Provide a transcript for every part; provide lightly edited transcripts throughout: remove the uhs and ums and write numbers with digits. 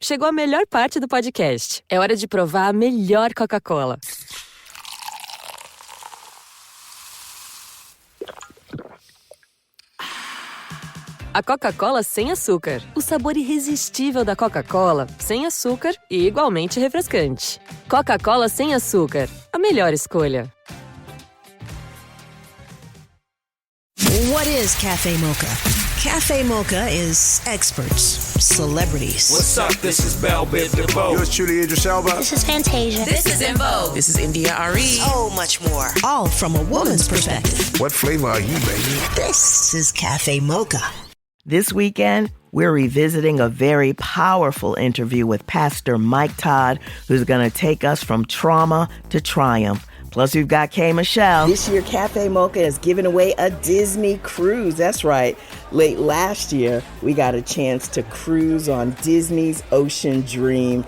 Chegou a melhor parte do podcast. É hora de provar a melhor Coca-Cola. A Coca-Cola sem açúcar. O sabor irresistível da Coca-Cola, sem açúcar e igualmente refrescante. Coca-Cola sem açúcar. A melhor escolha. What is Café Mocha? Café Mocha is experts, celebrities. What's up? This is Bell Biv DeVoe. Yours truly, Idris Elba. This is Fantasia. This is In Vogue. This is India Ari. So much more. All from a woman's perspective. What flavor are you, baby? This is Café Mocha. This weekend, we're revisiting a very powerful interview with Pastor Mike Todd, who's going to take us from trauma to triumph. Plus, we've got Kay Michelle. This year, Café Mocha is giving away a Disney cruise. That's right. Late last year, we got a chance to cruise on Disney's Ocean Dream.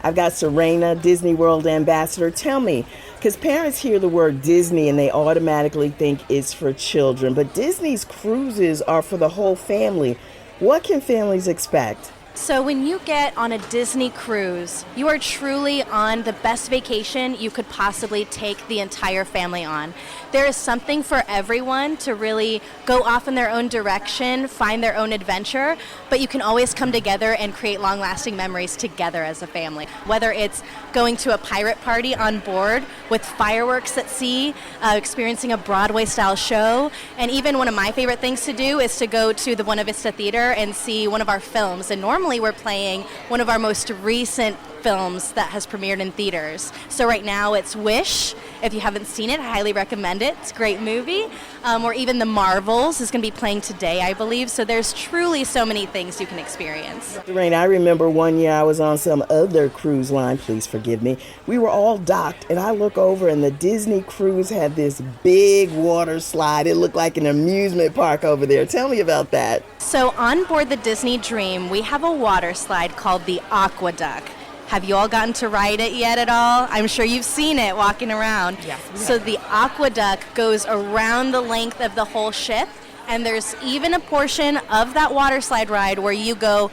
I've got Serena, Disney World Ambassador. Tell me, because parents hear the word Disney and they automatically think it's for children, but Disney's cruises are for the whole family. What can families expect? So when you get on a Disney cruise, you are truly on the best vacation you could possibly take the entire family on. There is something for everyone to really go off in their own direction, find their own adventure, but you can always come together and create long-lasting memories together as a family. Whether it's going to a pirate party on board with fireworks at sea, experiencing a Broadway-style show, and even one of my favorite things to do is to go to the Buena Vista Theater and see one of our films. And normally we're playing one of our most recent films that has premiered in theaters. So right now it's Wish. If you haven't seen it, I highly recommend it. It's a great movie. Or even The Marvels is going to be playing today, I believe. So there's truly so many things you can experience. Serena, I remember one year I was on some other cruise line, please forgive me. We were all docked, and I look over, and the Disney cruise had this big water slide. It looked like an amusement park over there. Tell me about that. So on board the Disney Dream, we have a water slide called the Aqueduct. Have you all gotten to ride it yet at all? I'm sure you've seen it walking around. Yes. So the aqueduct goes around the length of the whole ship, and there's even a portion of that water slide ride where you go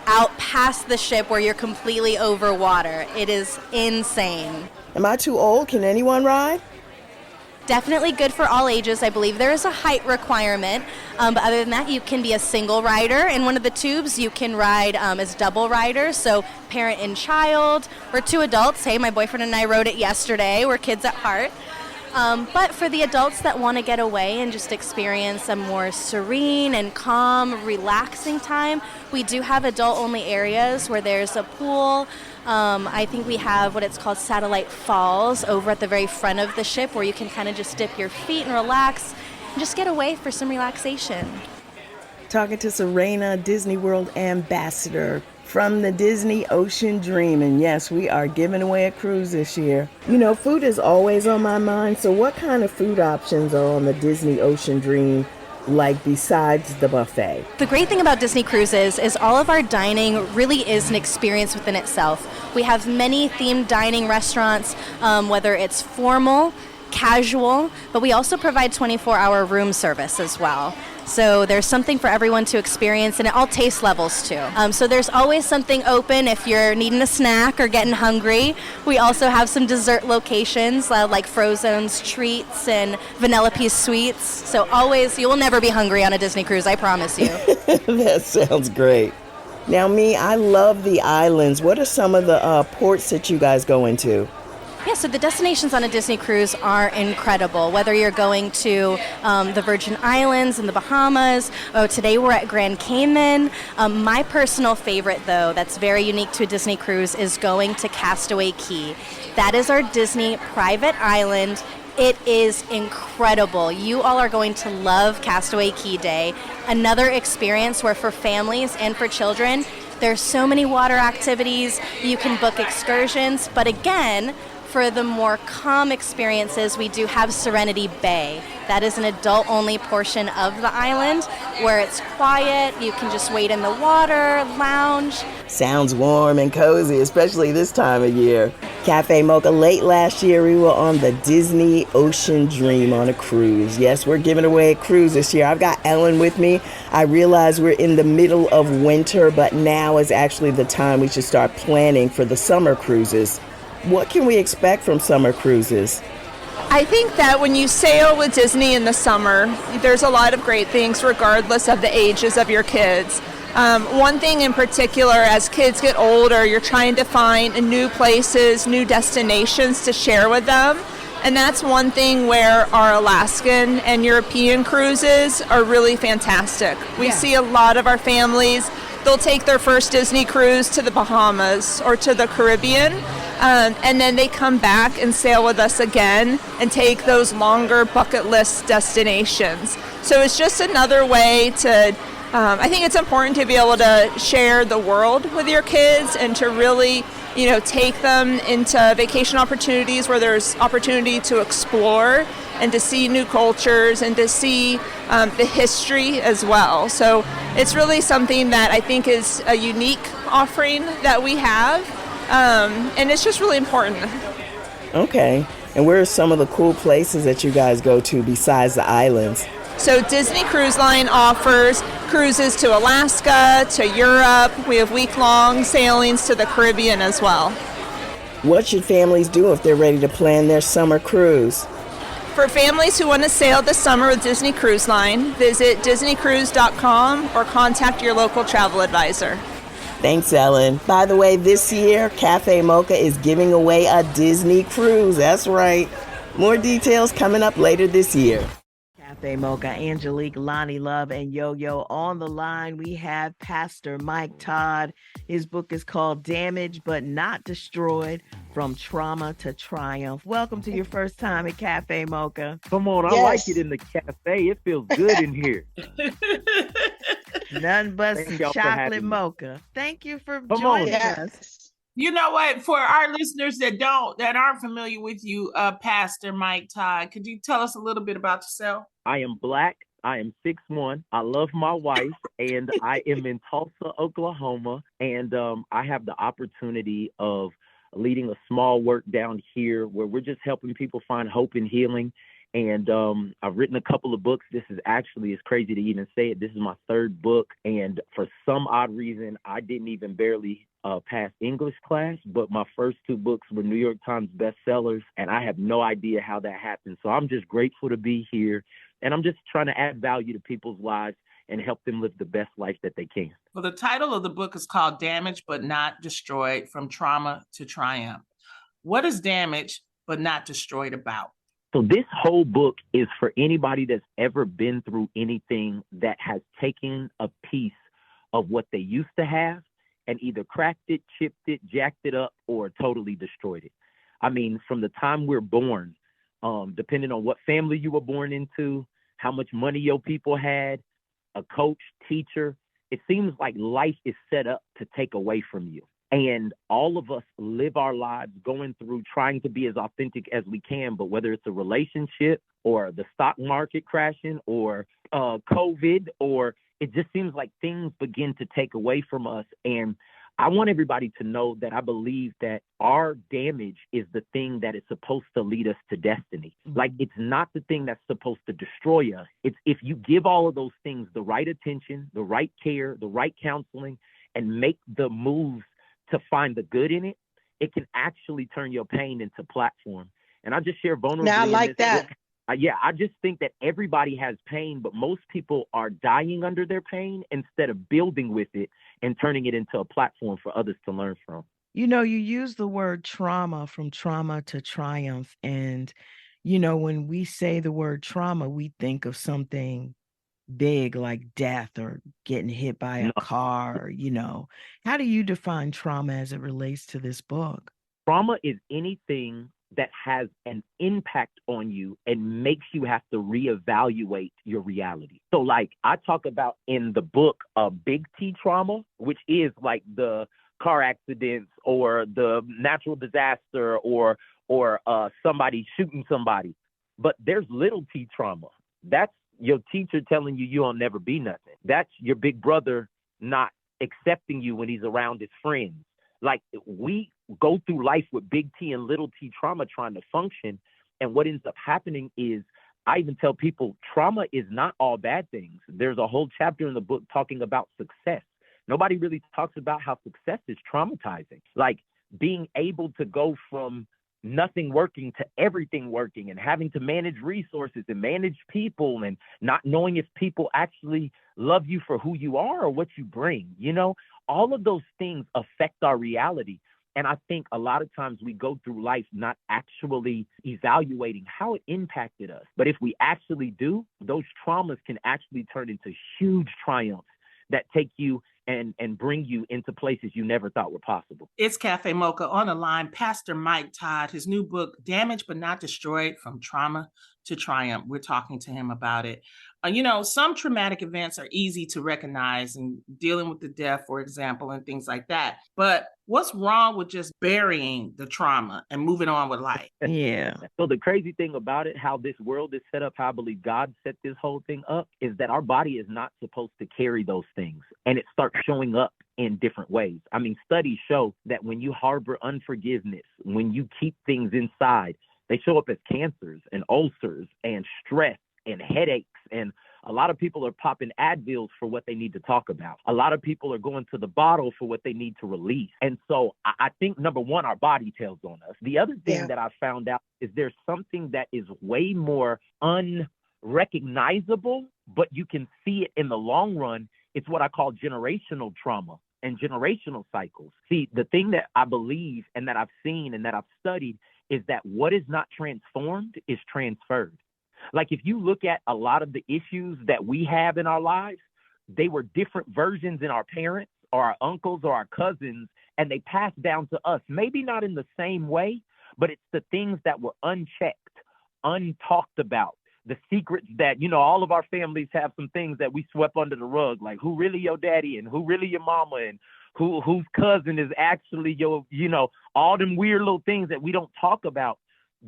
out past the ship where you're completely over water. It is insane. Am I too old? Can anyone ride? Definitely good for all ages. I believe there is a height requirement, but other than that, you can be a single rider. In one of the tubes, you can ride as double riders, so parent and child, or two adults. Hey, my boyfriend and I rode it yesterday. We're kids at heart. But for the adults that want to get away and just experience a more serene and calm, relaxing time, we do have adult-only areas where there's a pool. I think we have what it's called Satellite Falls over at the very front of the ship where you can kind of just dip your feet and relax and just get away for some relaxation. Talking to Serena, Disney World Ambassador from the Disney Ocean Dream. And yes, we are giving away a cruise this year. You know, food is always on my mind. So what kind of food options are on the Disney Ocean Dream, like besides the buffet? The great thing about Disney Cruises is all of our dining really is an experience within itself. We have many themed dining restaurants, whether it's formal, casual, but we also provide 24-hour room service as well. So there's something for everyone to experience, and at all taste levels too. So there's always something open if you're needing a snack or getting hungry. We also have some dessert locations like Frozen's Treats and Vanellope's Sweets. So always, you will never be hungry on a Disney cruise, I promise you. That sounds great. Now, I love the islands. What are some of the ports that you guys go into? Yeah, so the destinations on a Disney cruise are incredible. Whether you're going to the Virgin Islands and the Bahamas, today we're at Grand Cayman. My personal favorite, though, that's very unique to a Disney cruise is going to Castaway Cay. That is our Disney private island. It is incredible. You all are going to love Castaway Cay Day. Another experience where for families and for children, there's so many water activities. You can book excursions, but again, for the more calm experiences, we do have Serenity Bay. That is an adult-only portion of the island where it's quiet. You can just wade in the water, lounge. Sounds warm and cozy, especially this time of year. Café Mocha, late last year, we were on the Disney Ocean Dream on a cruise. Yes, we're giving away a cruise this year. I've got Ellen with me. I realize we're in the middle of winter, but now is actually the time we should start planning for the summer cruises. What can we expect from summer cruises? I think that when you sail with Disney in the summer, there's a lot of great things regardless of the ages of your kids. One thing in particular, as kids get older, you're trying to find new places, new destinations to share with them. And that's one thing where our Alaskan and European cruises are really fantastic. We see a lot of our families, they'll take their first Disney cruise to the Bahamas or to the Caribbean, and then they come back and sail with us again and take those longer bucket list destinations. So it's just another way to I think it's important to be able to share the world with your kids and to really, take them into vacation opportunities where there's opportunity to explore and to see new cultures and to see the history as well. So it's really something that I think is a unique offering that we have, and it's just really important. Okay. And where are some of the cool places that you guys go to besides the islands? So Disney Cruise Line offers cruises to Alaska, to Europe. We have week-long sailings to the Caribbean as well. What should families do if they're ready to plan their summer cruise? For families who want to sail this summer with Disney Cruise Line, visit disneycruise.com or contact your local travel advisor. Thanks, Ellen. By the way, this year, Café Mocha is giving away a Disney cruise. That's right. More details coming up later this year. Café Mocha, Angelique, Lonnie Love, and Yo-Yo on the line. We have Pastor Mike Todd. His book is called Damaged But Not Destroyed, From Trauma to Triumph. Welcome to your first time at Café Mocha. Come on, I like it in the cafe. It feels good in here. Nothing but Thank some y'all for having chocolate me. mocha. Thank you for Come joining on. us. You know what? For our listeners that aren't familiar with you, Pastor Mike Todd, could you tell us a little bit about yourself? I am Black. I am 6'1". I love my wife, and I am in Tulsa, Oklahoma. And I have the opportunity of leading a small work down here where we're just helping people find hope and healing. And I've written a couple of books. This is actually, it's crazy to even say it, this is my third book. And for some odd reason, I didn't even barely pass English class, but my first two books were New York Times bestsellers, and I have no idea how that happened. So I'm just grateful to be here, and I'm just trying to add value to people's lives and help them live the best life that they can. Well, the title of the book is called Damaged But Not Destroyed, From Trauma to Triumph. What is Damaged But Not Destroyed about? So this whole book is for anybody that's ever been through anything that has taken a piece of what they used to have and either cracked it, chipped it, jacked it up, or totally destroyed it. I mean, from the time we're born, depending on what family you were born into, how much money your people had, a coach, teacher, it seems like life is set up to take away from you. And all of us live our lives going through trying to be as authentic as we can, but whether it's a relationship or the stock market crashing or COVID, or it just seems like things begin to take away from us. And I want everybody to know that I believe that our damage is the thing that is supposed to lead us to destiny. Mm-hmm. Like, it's not the thing that's supposed to destroy us. It's if you give all of those things the right attention, the right care, the right counseling, and make the moves to find the good in it, it can actually turn your pain into platform. And I just share vulnerability. Now, I like that. Book. I just think that everybody has pain, but most people are dying under their pain instead of building with it and turning it into a platform for others to learn from. You know, you use the word trauma, from trauma to triumph. And, you know, when we say the word trauma, we think of something big like death or getting hit by a car, you know. How do you define trauma as it relates to this book? Trauma is anything that has an impact on you and makes you have to reevaluate your reality. So like I talk about in the book, big T trauma, which is like the car accidents or the natural disaster or somebody shooting somebody. But there's little T trauma. That's your teacher telling you you'll never be nothing. That's your big brother not accepting you when he's around his friends. Like, we go through life with big T and little t trauma trying to function. And what ends up happening is, I even tell people, trauma is not all bad things. There's a whole chapter in the book talking about success. Nobody really talks about how success is traumatizing. Like, being able to go from nothing working to everything working, and having to manage resources and manage people, and not knowing if people actually love you for who you are or what you bring. You know, all of those things affect our reality. And I think a lot of times we go through life not actually evaluating how it impacted us. But if we actually do, those traumas can actually turn into huge triumphs that take you and bring you into places you never thought were possible. It's Café Mocha. On the line, Pastor Mike Todd, his new book, Damaged But Not Destroyed, From Trauma to Triumph. We're talking to him about it. Some traumatic events are easy to recognize, and dealing with the death, for example, and things like that. But what's wrong with just burying the trauma and moving on with life? Yeah. So the crazy thing about it, how this world is set up, how I believe God set this whole thing up, is that our body is not supposed to carry those things. And it starts showing up in different ways. I mean, studies show that when you harbor unforgiveness, when you keep things inside, they show up as cancers and ulcers and stress and headaches. And a lot of people are popping Advils for what they need to talk about. A lot of people are going to the bottle for what they need to release. And so I think, number one, our body tells on us. The other thing that I found out is there's something that is way more unrecognizable, but you can see it in the long run. It's what I call generational trauma and generational cycles. See, the thing that I believe and that I've seen and that I've studied is that what is not transformed is transferred. Like, if you look at a lot of the issues that we have in our lives, they were different versions in our parents or our uncles or our cousins, and they passed down to us. Maybe not in the same way, but it's the things that were unchecked, untalked about, the secrets that, all of our families have some things that we swept under the rug, like who really your daddy and who really your mama and whose cousin is actually your, all them weird little things that we don't talk about.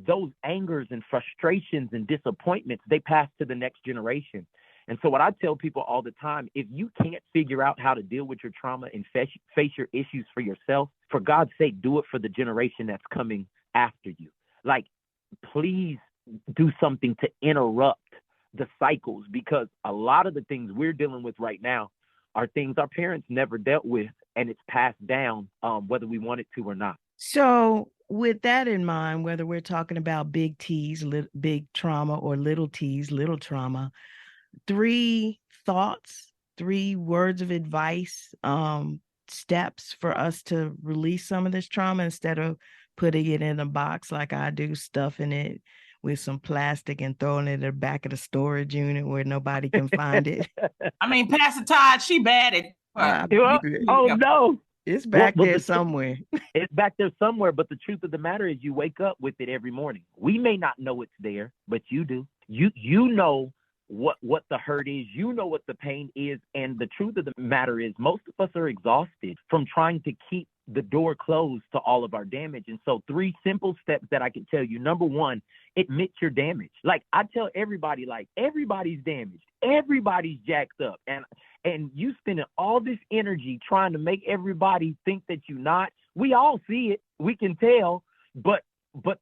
Those angers and frustrations and disappointments, they pass to the next generation. And so what I tell people all the time, if you can't figure out how to deal with your trauma and face your issues for yourself, for God's sake, do it for the generation that's coming after you. Like, please do something to interrupt the cycles, because a lot of the things we're dealing with right now are things our parents never dealt with, and it's passed down whether we want it to or not. So with that in mind, whether we're talking about big T's, big trauma, or little T's, little trauma, 3 thoughts, 3 words of advice, steps for us to release some of this trauma instead of putting it in a box like I do, stuffing it with some plastic and throwing it in the back of the storage unit where nobody can find it. I mean, Pastor Todd, she bad at no. It's back there somewhere. It's back there somewhere, but the truth of the matter is you wake up with it every morning. We may not know it's there, but you do. You know what the hurt is. You know what the pain is. And the truth of the matter is most of us are exhausted from trying to keep the door closed to all of our damage. And so 3 simple steps that I can tell you. Number 1, admit your damage. Like, I tell everybody, like, everybody's damaged. Everybody's jacked up. And you spending all this energy trying to make everybody think that you're not. We all see it. We can tell. But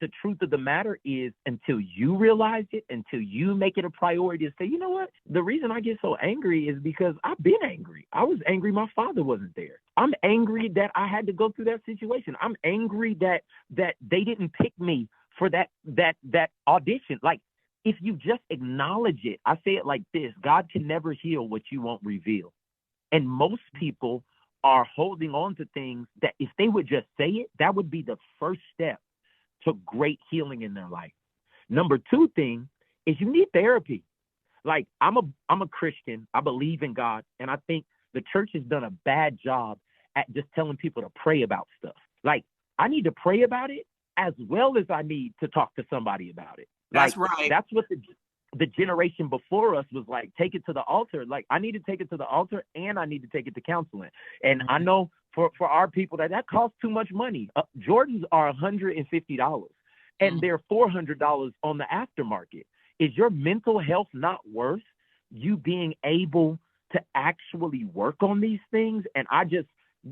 the truth of the matter is, until you realize it, until you make it a priority to say, you know what? The reason I get so angry is because I've been angry. I was angry my father wasn't there. I'm angry that I had to go through that situation. I'm angry that they didn't pick me for that audition. Like, if you just acknowledge it, I say it like this: God can never heal what you won't reveal. And most people are holding on to things that if they would just say it, that would be the first step to great healing in their life. Number 2 thing is you need therapy. Like, I'm a Christian. I believe in God. And I think the church has done a bad job at just telling people to pray about stuff. Like, I need to pray about it as well as I need to talk to somebody about it. That's like, right. That's what the generation before us was like, take it to the altar. Like, I need to take it to the altar and I need to take it to counseling. And I know for our people that costs too much money. Jordans are $150 and they're $400 on the aftermarket. Is your mental health not worth you being able to actually work on these things? And I just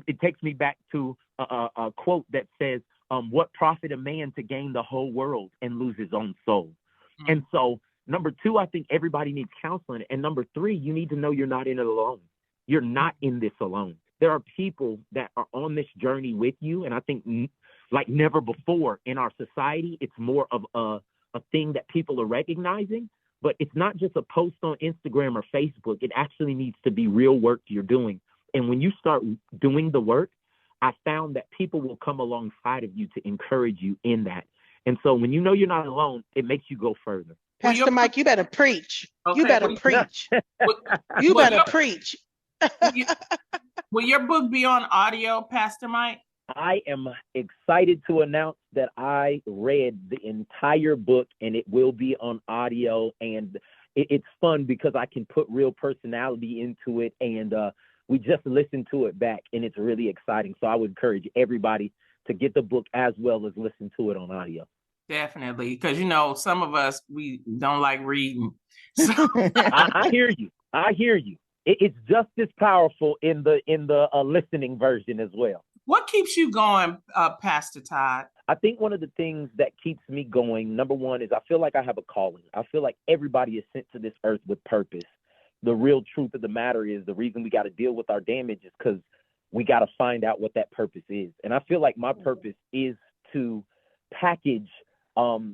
it takes me back to a quote that says, what profit a man to gain the whole world and lose his own soul? Mm-hmm. And so, number two, I think everybody needs counseling. And number three, you need to know you're not in it alone. You're not in this alone. There are people that are on this journey with you. And I think like never before in our society, it's more of a thing that people are recognizing. But it's not just a post on Instagram or Facebook. It actually needs to be real work you're doing. And when you start doing the work, I found that people will come alongside of you to encourage you in that. And so when you know you're not alone, it makes you go further. Pastor Mike, you better preach. Okay. You better preach. You better preach. Will your book be on audio, Pastor Mike? I am excited to announce that I read the entire book and it will be on audio. And it's fun because I can put real personality into it. And we just listened to it back and it's really exciting. So I would encourage everybody to get the book as well as listen to it on audio. Definitely. Because, you know, some of us, we don't like reading. So. I hear you. I hear you. It's just as powerful in the listening version as well. What keeps you going, Pastor Todd? I think one of the things that keeps me going, number one, is I feel like I have a calling. I feel like everybody is sent to this earth with purpose. The real truth of the matter is the reason we got to deal with our damage is because we got to find out what that purpose is. And I feel like my purpose is to package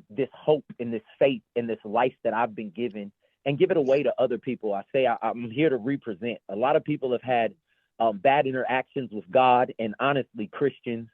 this hope and this faith and this life that I've been given and give it away to other people. I say I'm here to represent. A lot of people have had bad interactions with God and honestly Christians.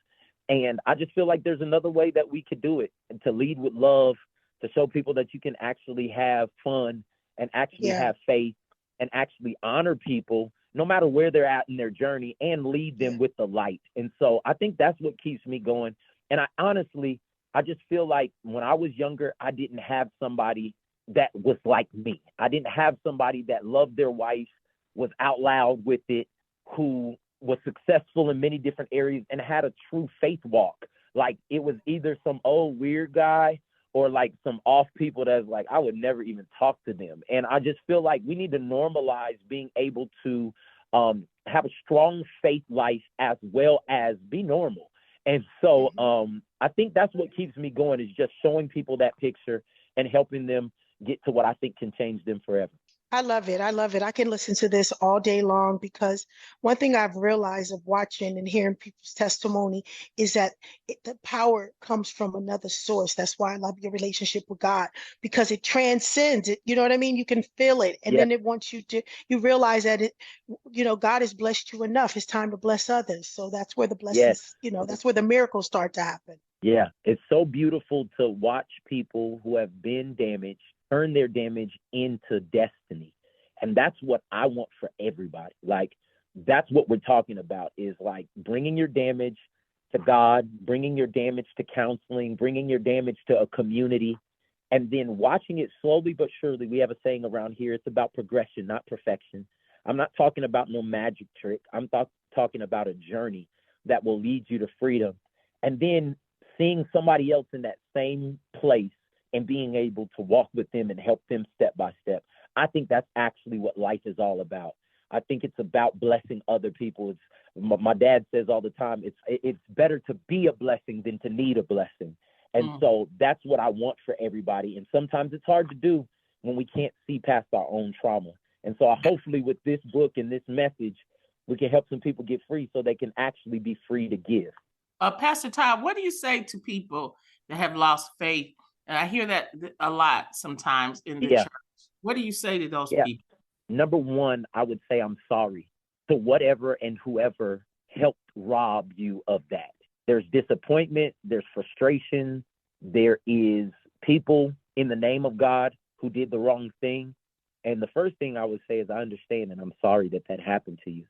And I just feel like there's another way that we could do it, and to lead with love, to show people that you can actually have fun and actually have faith and actually honor people no matter where they're at in their journey and lead them with the light. And so I think that's what keeps me going. And I just feel like when I was younger, I didn't have somebody that was like me. I didn't have somebody that loved their wife, was out loud with it, who was successful in many different areas and had a true faith walk. Like it was either some old weird guy or like some off people that's like, I would never even talk to them. And I just feel like we need to normalize being able to have a strong faith life as well as be normal. And so I think that's what keeps me going, is just showing people that picture and helping them get to what I think can change them forever. I love it. I love it. I can listen to this all day long, because one thing I've realized of watching and hearing people's testimony is that the power comes from another source. That's why I love your relationship with God, because it transcends it. You know what I mean? You can feel it. And then it wants you to, you realize that God has blessed you enough. It's time to bless others. So that's where the blessings, that's where the miracles start to happen. Yeah. It's so beautiful to watch people who have been damaged turn their damage into destiny. And that's what I want for everybody. Like, that's what we're talking about, is like bringing your damage to God, bringing your damage to counseling, bringing your damage to a community, and then watching it slowly but surely. We have a saying around here, it's about progression, not perfection. I'm not talking about no magic trick. I'm talking about a journey that will lead you to freedom. And then seeing somebody else in that same place and being able to walk with them and help them step by step. I think that's actually what life is all about. I think it's about blessing other people. My dad says all the time, it's better to be a blessing than to need a blessing. And so that's what I want for everybody. And sometimes it's hard to do when we can't see past our own trauma. And so hopefully with this book and this message, we can help some people get free so they can actually be free to give. Pastor Todd, what do you say to people that have lost faith? And I hear that a lot sometimes in the church. What do you say to those people? Number one, I would say I'm sorry to whatever and whoever helped rob you of that. There's disappointment, there's frustration, there is people in the name of God who did the wrong thing. And the first thing I would say is I understand and I'm sorry that happened to you.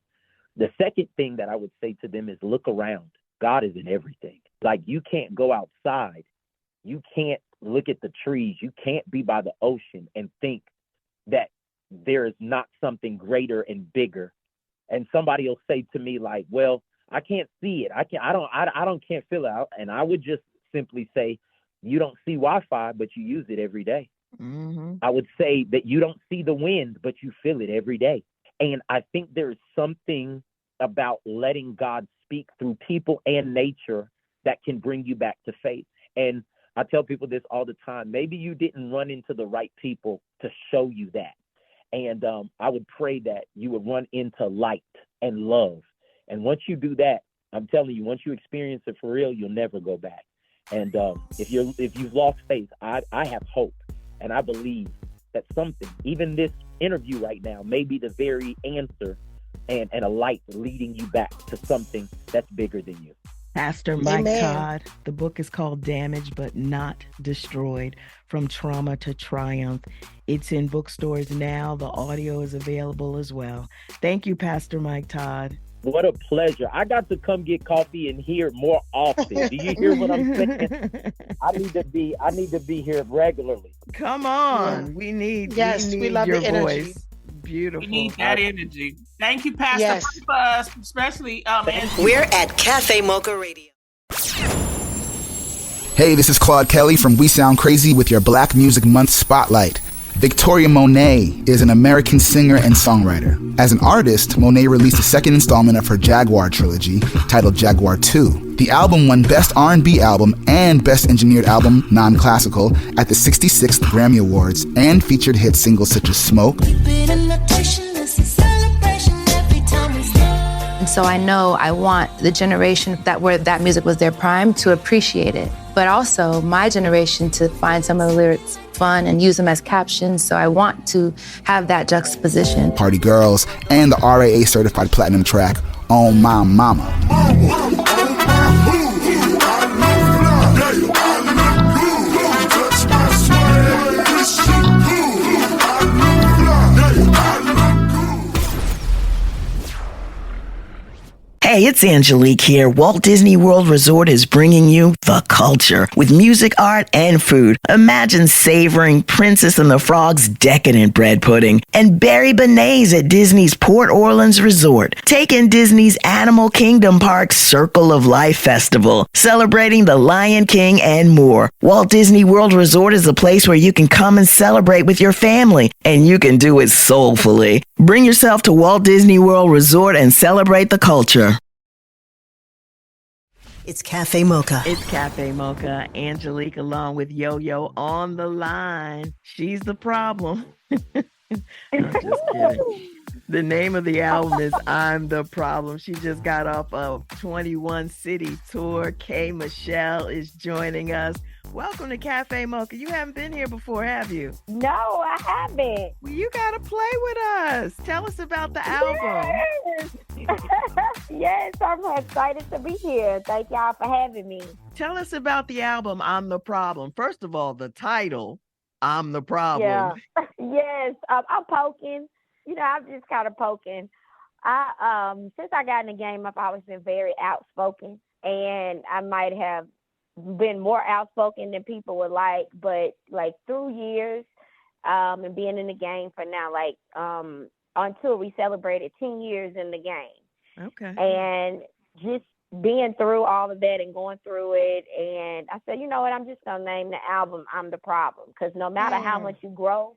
The second thing that I would say to them is look around. God is in everything. Like, you can't go outside. You can't look at the trees. You can't be by the ocean and think that there is not something greater and bigger. And somebody will say to me like, well, I can't see it. I can't feel it out. And I would just simply say, you don't see Wi-Fi, but you use it every day. Mm-hmm. I would say that you don't see the wind, but you feel it every day. And I think there is something about letting God speak through people and nature that can bring you back to faith. And I tell people this all the time. Maybe you didn't run into the right people to show you that. And I would pray that you would run into light and love. And once you do that, I'm telling you, once you experience it for real, you'll never go back. And if you've lost faith, I have hope. And I believe that something, even this interview right now, may be the very answer and a light leading you back to something that's bigger than you. Pastor Mike Amen. Todd, the book is called Damaged But Not Destroyed, From Trauma to Triumph. It's in bookstores now. The audio is available as well. Thank you, Pastor Mike Todd. What a pleasure. I got to come get coffee in here more often. Do you hear what I'm saying? I need to be here regularly. Come on. Yeah. We need We love your the energy. voice. Beautiful. We need that energy. Thank you, Pastor. Yes. Pray for us, especially Angie. We're at Cafe Mocha Radio. Hey, this is Claude Kelly from We Sound Crazy with your Black Music Month Spotlight. Victoria Monet is an American singer and songwriter. As an artist, Monet released a second installment of her Jaguar trilogy, titled Jaguar 2. The album won Best R&B Album and Best Engineered Album, Non-Classical, at the 66th Grammy Awards, and featured hit singles such as Smoke. And so I know I want the generation where that music was their prime to appreciate it, but also my generation to find some of the lyrics fun and use them as captions. So I want to have that juxtaposition. Party Girls, and the RAA certified platinum track, On My Mama. Hey, it's Angelique here. Walt Disney World Resort is bringing you the culture with music, art, and food. Imagine savoring Princess and the Frog's decadent bread pudding and berry beignets at Disney's Port Orleans Resort. Take in Disney's Animal Kingdom Park's Circle of Life Festival, celebrating the Lion King and more. Walt Disney World Resort is a place where you can come and celebrate with your family, and you can do it soulfully. Bring yourself to Walt Disney World Resort and celebrate the culture. It's Cafe Mocha. It's Cafe Mocha. Angelique along with Yo-Yo on the line. She's the problem. I'm just kidding. The name of the album is I'm the Problem. She just got off a 21 city tour. K. Michelle is joining us. Welcome to Cafe Mocha. You haven't been here before, have you? No, I haven't. Well, you got to play with us. Tell us about the album. Yes. Yes, I'm excited to be here. Thank y'all for having me. Tell us about the album, I'm the Problem. First of all, the title, I'm the Problem. Yeah. Yes, I'm poking. You know, I'm just kind of poking. Since I got in the game, I've always been very outspoken, and I might have been more outspoken than people would like, but like through years and being in the game for now, like on tour, we celebrated 10 years in the game. Okay. And just being through all of that and going through it, and I said, you know what, I'm just going to name the album I'm the Problem, because no matter how much you grow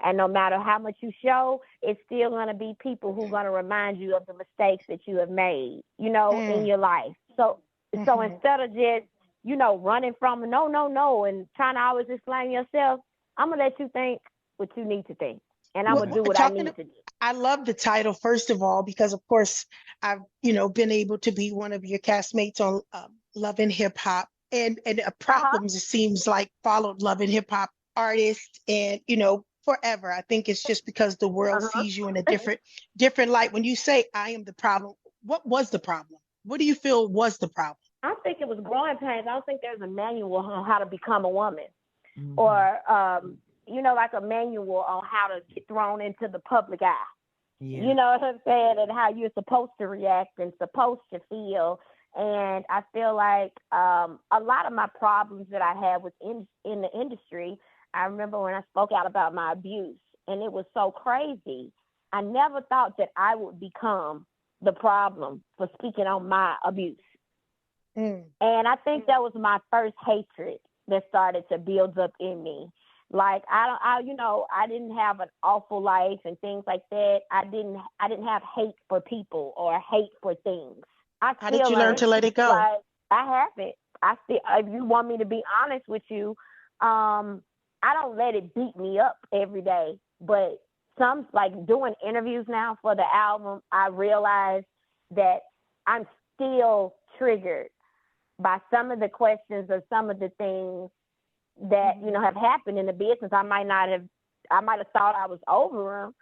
and no matter how much you show, it's still going to be people who are going to remind you of the mistakes that you have made, you know, in your life. So instead of just, you know, running from no, and trying to always explain yourself, I'm going to let you think what you need to think. And I'm going to do what I need to do. I love the title, first of all, because, of course, I've, you know, been able to be one of your castmates on Love and Hip Hop. And Problems, it seems like, followed Love and Hip Hop artists and, you know, forever. I think it's just because the world sees you in a different light. When you say I am the problem, what was the problem? What do you feel was the problem? I think it was growing pains. I don't think there's a manual on how to become a woman, or you know, like a manual on how to get thrown into the public eye. Yeah. You know what I'm saying? And how you're supposed to react and supposed to feel. And I feel like a lot of my problems that I had was in the industry. I remember when I spoke out about my abuse, and it was so crazy. I never thought that I would become the problem for speaking on my abuse. And I think that was my first hatred that started to build up in me. Like I didn't have an awful life and things like that. I didn't have hate for people or hate for things. How did you learn to let it go? Like, I haven't. If you want me to be honest with you, I don't let it beat me up every day. But some, like doing interviews now for the album, I realize that I'm still triggered by some of the questions or some of the things that, have happened in the business. I might have thought I was over them,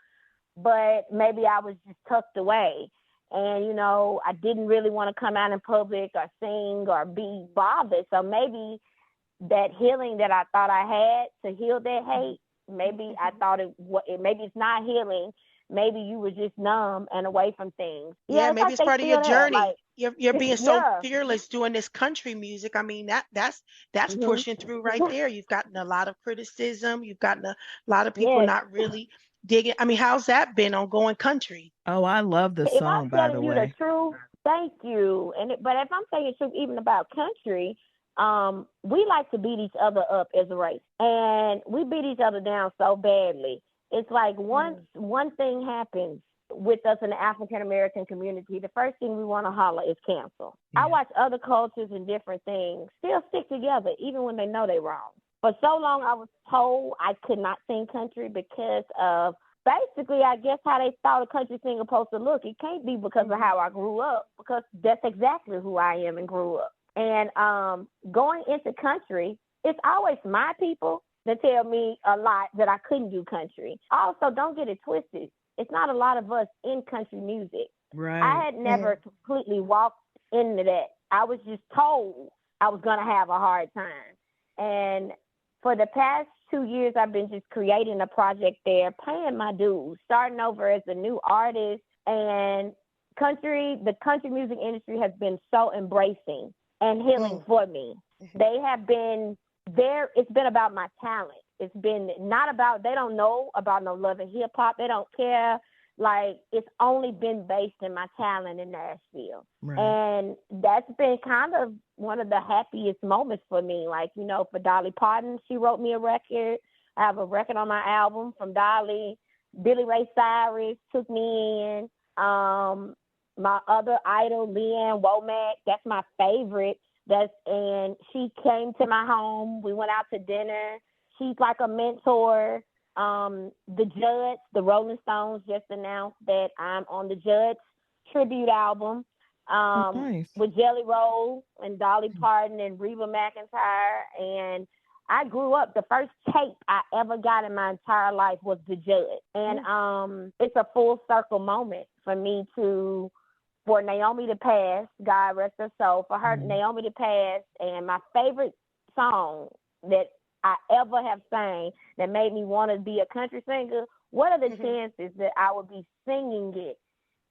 but maybe I was just tucked away. And, I didn't really want to come out in public or sing or be bothered. So maybe that healing that I thought I had to heal that hate, maybe I thought maybe it's not healing. Maybe you were just numb and away from things. Yeah, maybe it's part of your journey. Like, you're being so fearless doing this country music. I mean, that's pushing through right there. You've gotten a lot of criticism. You've gotten a lot of people not really digging. I mean, how's that been on going country? Oh, I love the song, by the way. If I'm telling you the truth, thank you. But if I'm saying the truth, even about country, we like to beat each other up as a race, and we beat each other down so badly. It's like once one thing happens with us in the African American community, the first thing we want to holler is cancel. I watch other cultures and different things still stick together, even when they know they're wrong. For so long, I was told I could not sing country because of basically, I guess, how they thought a country singer supposed to look. It can't be because of how I grew up, because that's exactly who I am and grew up. And going into country, it's always my people that tell me a lot that I couldn't do country. Also, don't get it twisted. It's not a lot of us in country music. Right. I had never completely walked into that. I was just told I was going to have a hard time. And for the past 2 years, I've been just creating a project there, paying my dues, starting over as a new artist. And the country music industry has been so embracing and healing for me. They have been there. It's been about my talent. It's been not about, they don't know about no love and hip hop. They don't care. Like, it's only been based in my talent in Nashville. Right. And that's been kind of one of the happiest moments for me. Like, for Dolly Parton, she wrote me a record. I have a record on my album from Dolly. Billy Ray Cyrus took me in. My other idol, Leanne Womack, that's my favorite. And she came to my home. We went out to dinner. She's like a mentor. The Judds, the Rolling Stones, just announced that I'm on the Judds tribute album with Jelly Roll and Dolly Parton and Reba McEntire. And I grew up, the first tape I ever got in my entire life was the Judds. And it's a full circle moment for me for Naomi to pass, God rest her soul, for her, Naomi to pass. And my favorite song that I ever have sang that made me want to be a country singer, what are the chances that I would be singing it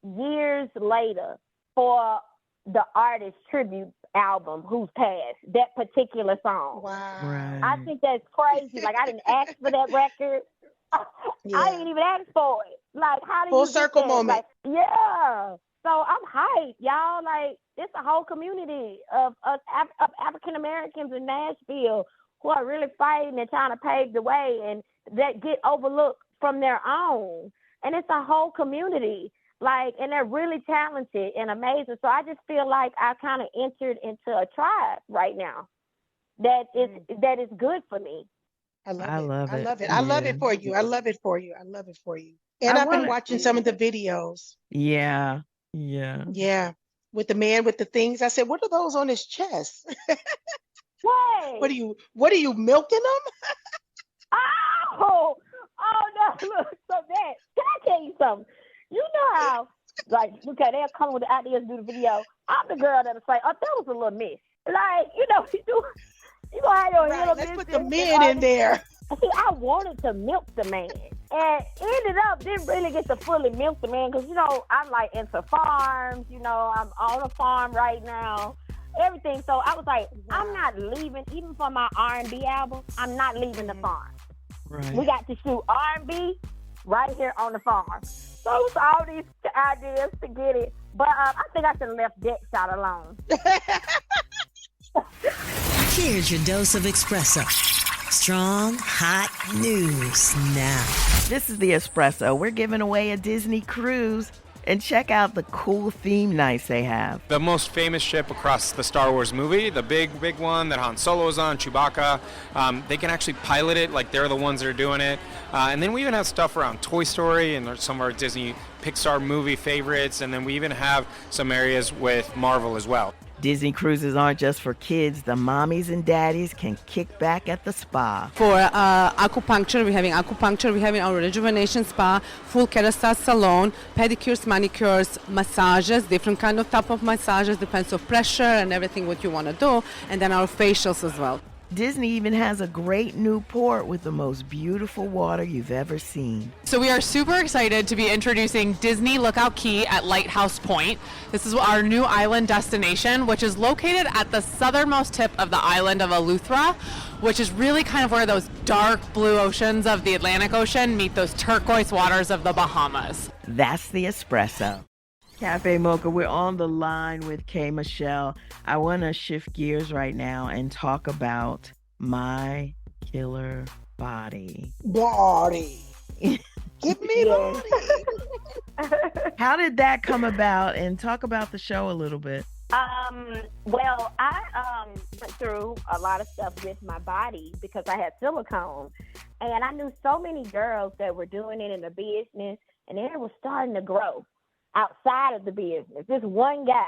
years later for the artist tribute album who's passed, that particular song? Wow. Right. I think that's crazy. Like, I didn't ask for that record. I didn't even ask for it. Like, how do you full circle moment? Like, yeah. So I'm hyped, y'all. Like, it's a whole community of African Americans in Nashville who are really fighting and trying to pave the way, and that get overlooked from their own. And it's a whole community, like, and they're really talented and amazing. So I just feel like I kind of entered into a tribe right now that is good for me. I love it. Yeah. I love it for you. I love it for you. And I've been watching some of the videos. Yeah. With the man with the things. I said, what are those on his chest? What? What are you milking them? Oh no! Look, so that can I tell you something? You know how, like, okay, they'll come with the ideas, do the video. I'm the girl that'll say, "Oh, that was a little miss." Like, you gonna have your little miss. Let's put the men in there. See, I wanted to milk the man, and ended up didn't really get to fully milk the man because I'm like into farms. I'm on a farm right now. Everything. So I was like, I'm not leaving, even for my R&B album, I'm not leaving the farm. Right. We got to shoot R&B right here on the farm. So it was all these ideas to get it. But I think I should have left that shot alone. Here's your dose of espresso. Strong, hot news now. This is the Espresso. We're giving away a Disney cruise. And check out the cool theme nights they have. The most famous ship across the Star Wars movie, the big one that Han Solo is on, Chewbacca, they can actually pilot it, like they're the ones that are doing it. And then we even have stuff around Toy Story and some of our Disney Pixar movie favorites. And then we even have some areas with Marvel as well. Disney cruises aren't just for kids. The mommies and daddies can kick back at the spa. For acupuncture, we're having acupuncture, we're having our rejuvenation spa, full kerastase salon, pedicures, manicures, massages, different kind of type of massages, depends on pressure and everything what you want to do, and then our facials as well. Disney even has a great new port with the most beautiful water you've ever seen. So we are super excited to be introducing Disney Lookout Key at Lighthouse Point. This is our new island destination, which is located at the southernmost tip of the island of Eleuthera, which is really kind of where those dark blue oceans of the Atlantic Ocean meet those turquoise waters of the Bahamas. That's the Espresso. Café Mocha, we're on the line with Kay Michelle. I want to shift gears right now and talk about my killer body. Body. Give me body. How did that come about? And talk about the show a little bit. Well, I went through a lot of stuff with my body because I had silicone. And I knew so many girls that were doing it in the business, and it was starting to grow outside of the business. This one guy,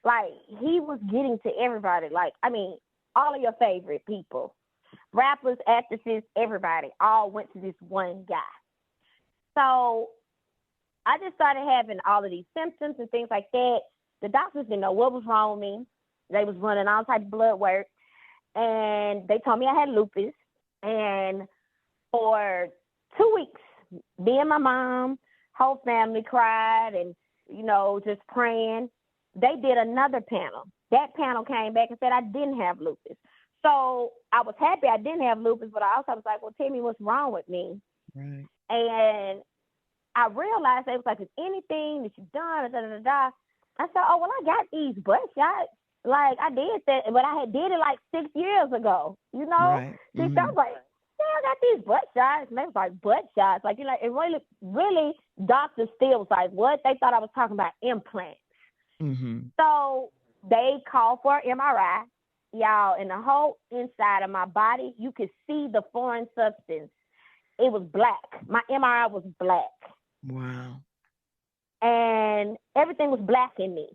like, he was getting to everybody. Like, I mean, all of your favorite people, rappers, actresses, everybody, all went to this one guy. So I just started having all of these symptoms and things like that. The doctors didn't know what was wrong with me. They was running all type of blood work, and they told me I had lupus. And for 2 weeks, me and my mom, whole family cried and, you know, just praying. They did another panel. That panel came back and said I didn't have lupus. So I was happy I didn't have lupus, but I also was like, well, tell me what's wrong with me. Right. And I realized it was like, is anything that you've done, da, da, da, da. I said, oh, well, I got these butt shots. Like, I did that, but I had did it like 6 years ago, you know? Right. So I was like, yeah, I got these butt shots. And they was like, butt shots. Like, you know, it really, doctors still was like, what? They thought I was talking about implants. Mm-hmm. So they called for an MRI. Y'all, in the whole inside of my body, you could see the foreign substance. It was black. My MRI was black. Wow. And everything was black in me.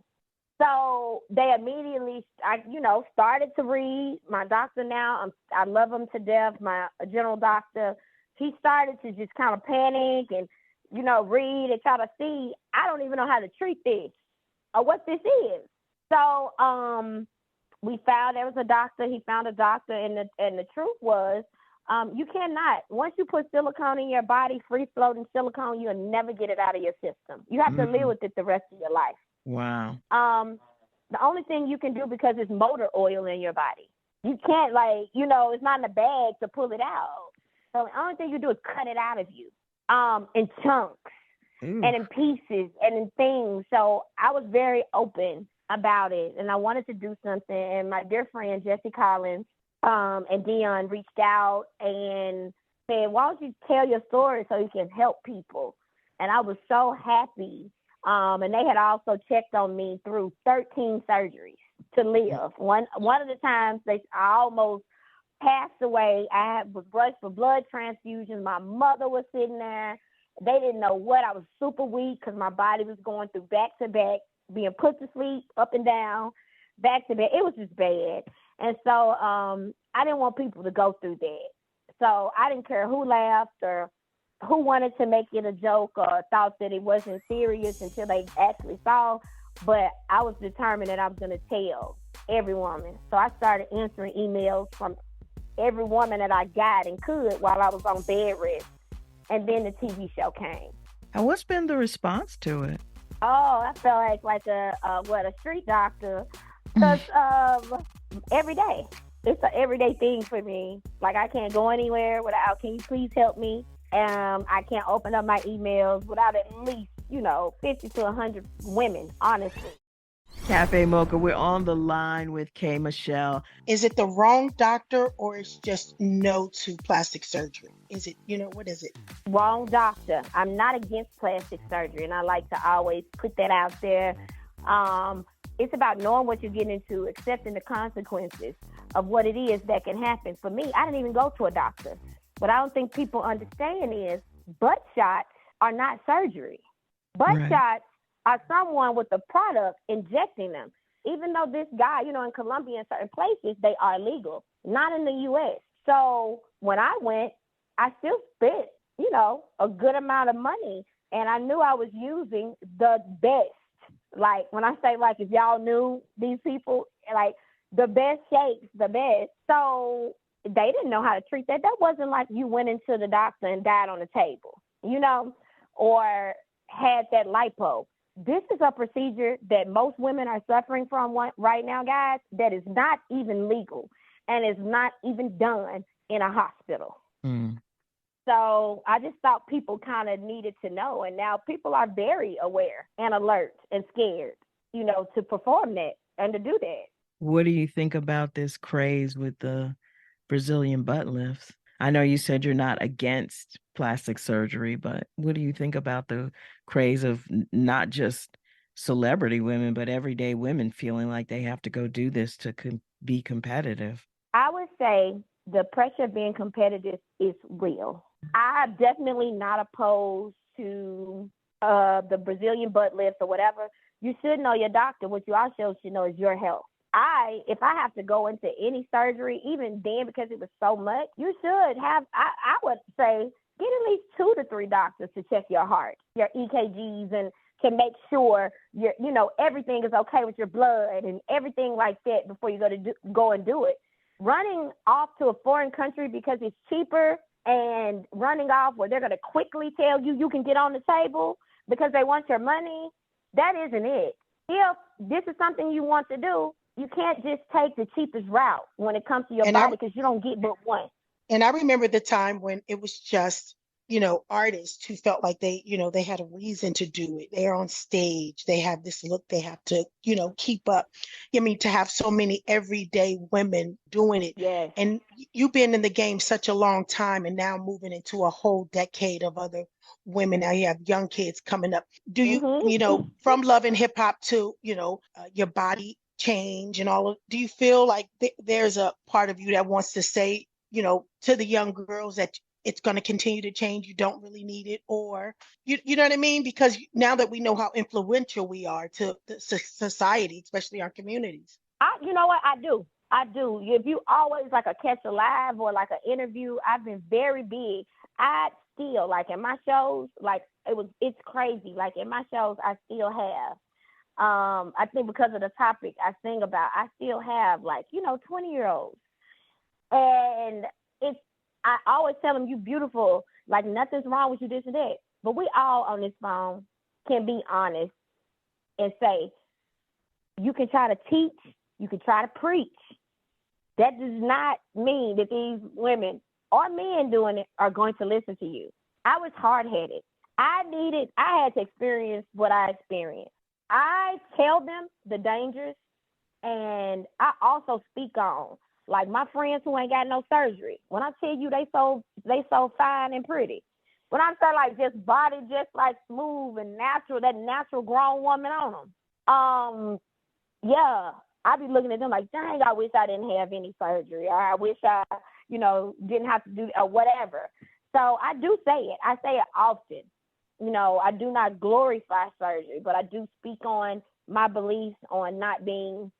So they immediately, started to read. My doctor now, I love him to death. My general doctor, he started to just kind of panic and, read and try to see. I don't even know how to treat this or what this is. So we found there was a doctor. He found a doctor, and the truth was, you cannot. Once you put silicone in your body, free floating silicone, you'll never get it out of your system. You have to live with it the rest of your life. Wow. The only thing you can do, because it's motor oil in your body, you can't it's not in a bag to pull it out. So the only thing you do is cut it out of you, in chunks and in pieces and in things. So I was very open about it, and I wanted to do something. And my dear friend Jesse Collins and Dion reached out and said, why don't you tell your story so you can help people? And I was so happy. And they had also checked on me through 13 surgeries to live. One of the times I almost passed away. I was rushed for blood transfusions. My mother was sitting there. They didn't know what. I was super weak because my body was going through back to back, being put to sleep, up and down, back to back. It was just bad. And so I didn't want people to go through that. So I didn't care who laughed or who wanted to make it a joke or thought that it wasn't serious until they actually saw. But I was determined that I was going to tell every woman. So I started answering emails from every woman that I got and could while I was on bed rest. And then the TV show came. And what's been the response to it? Oh, I felt like a street doctor. Because every day. It's an everyday thing for me. Like, I can't go anywhere without, can you please help me? I can't open up my emails without at least, 50 to 100 women, honestly. Café Mocha, we're on the line with Kay Michelle. Is it the wrong doctor or it's just no to plastic surgery? Is it, what is it? Wrong doctor. I'm not against plastic surgery, and I like to always put that out there. It's about knowing what you're getting into, accepting the consequences of what it is that can happen. For me, I didn't even go to a doctor. What I don't think people understand is butt shots are not surgery. Butt shots are someone with the product injecting them. Even though this guy, in Colombia and certain places, they are illegal, not in the U.S. So when I went, I still spent, a good amount of money, and I knew I was using the best. Like, when I say, like, if y'all knew these people, like, the best shakes, the best. So they didn't know how to treat that. That wasn't like you went into the doctor and died on the table, or had that lipo. This is a procedure that most women are suffering from right now, guys, that is not even legal and is not even done in a hospital. So I just thought people kind of needed to know. And now people are very aware and alert and scared, to perform that and to do that. What do you think about this craze with the Brazilian butt lifts? I know you said you're not against plastic surgery, but what do you think about the craze of not just celebrity women, but everyday women feeling like they have to go do this to be competitive? I would say the pressure of being competitive is real. I'm definitely not opposed to the Brazilian butt lift or whatever. You should know your doctor. What you also should know is your health. If I have to go into any surgery, even then, because it was so much, you should have, I would say, get at least 2 to 3 doctors to check your heart, your EKGs, and to make sure everything is okay with your blood and everything like that before you go and do it. Running off to a foreign country because it's cheaper and running off where they're going to quickly tell you can get on the table because they want your money, that isn't it. If this is something you want to do, you can't just take the cheapest route when it comes to your body because you don't get but one. And I remember the time when it was just, artists who felt like they had a reason to do it. They're on stage. They have this look they have to, keep up. To have so many everyday women doing it. Yeah. And you've been in the game such a long time and now moving into a whole decade of other women. Now you have young kids coming up. Do you, from love and hip hop to, your body change and all of, do you feel like there's a part of you that wants to say, to the young girls that it's going to continue to change, you don't really need it, or you know what I mean? Because now that we know how influential we are to the society, especially our communities. You know what? I do. If you always like a catch a live or like an interview, I've been very big. I still, like in my shows, like it's crazy. Like in my shows, I still have. I think because of the topic I sing about, I still have 20-year-olds. And I always tell them, you beautiful, like nothing's wrong with you, this and that. But we all on this phone can be honest and say, you can try to teach, you can try to preach. That does not mean that these women or men doing it are going to listen to you. I was hard-headed. I had to experience what I experienced. I tell them the dangers, and I also speak on, like my friends who ain't got no surgery. When I tell you they so fine and pretty. When I say like just body, just like smooth and natural, that natural grown woman on them. Yeah, I be looking at them like, dang, I wish I didn't have any surgery, or I wish I, didn't have to do or whatever. So I do say it. I say it often. I do not glorify surgery, but I do speak on my beliefs on not being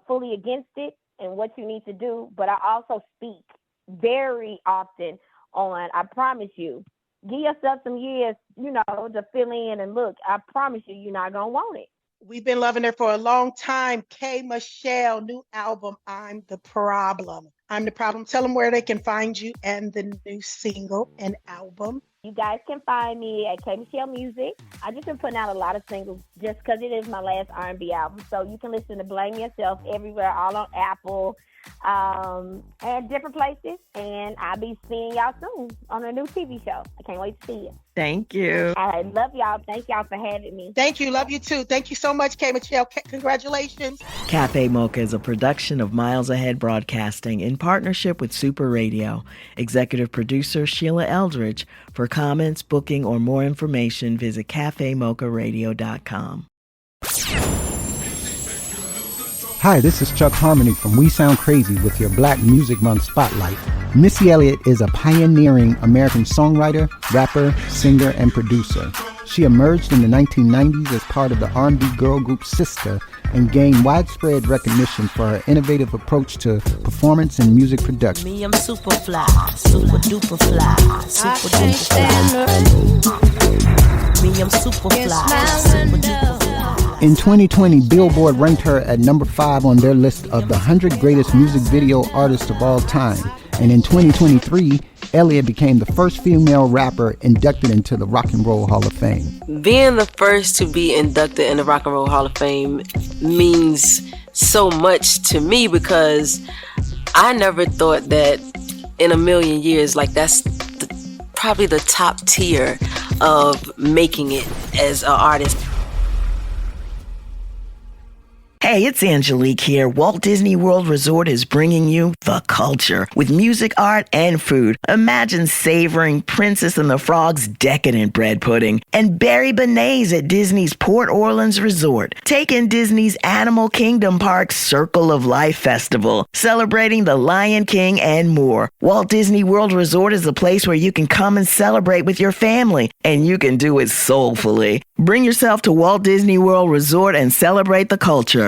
fully against it and what you need to do. But I also speak very often on, I promise you, give yourself some years, to fill in and look. I promise you, you're not going to want it. We've been loving her for a long time. Kay Michelle, new album, I'm the Problem. I'm the Problem. Tell them where they can find you and the new single and album. You guys can find me at K Michelle Music. I just been putting out a lot of singles just because it is my last R&B album. So you can listen to Blame Yourself everywhere, all on Apple, and different places. And I'll be seeing y'all soon on a new TV show. I can't wait to see you. Thank you. I love y'all. Thank y'all for having me. Thank you. Love you too. Thank you so much, K Michelle. Congratulations. Café Mocha is a production of Miles Ahead Broadcasting in partnership with Super Radio. Executive producer Sheila Eldridge. For comments, booking, or more information, visit cafemocharadio.com. Hi, this is Chuck Harmony from We Sound Crazy with your Black Music Month Spotlight. Missy Elliott is a pioneering American songwriter, rapper, singer, and producer. She emerged in the 1990s as part of the R&B girl group Sister and gained widespread recognition for her innovative approach to performance and music production. Me, I'm super fly, super duper fly, super duper fly. Me, I'm super fly, super duper fly. In 2020, Billboard ranked her at number 5 on their list of the 100 greatest music video artists of all time. And in 2023, Elliott became the first female rapper inducted into the Rock and Roll Hall of Fame. Being the first to be inducted in the Rock and Roll Hall of Fame means so much to me because I never thought that in a million years, like that's probably the top tier of making it as an artist. Hey, it's Angelique here. Walt Disney World Resort is bringing you the culture with music, art, and food. Imagine savoring Princess and the Frog's decadent bread pudding and berry beignets at Disney's Port Orleans Resort. Take in Disney's Animal Kingdom Park's Circle of Life Festival, celebrating the Lion King and more. Walt Disney World Resort is a place where you can come and celebrate with your family, and you can do it soulfully. Bring yourself to Walt Disney World Resort and celebrate the culture.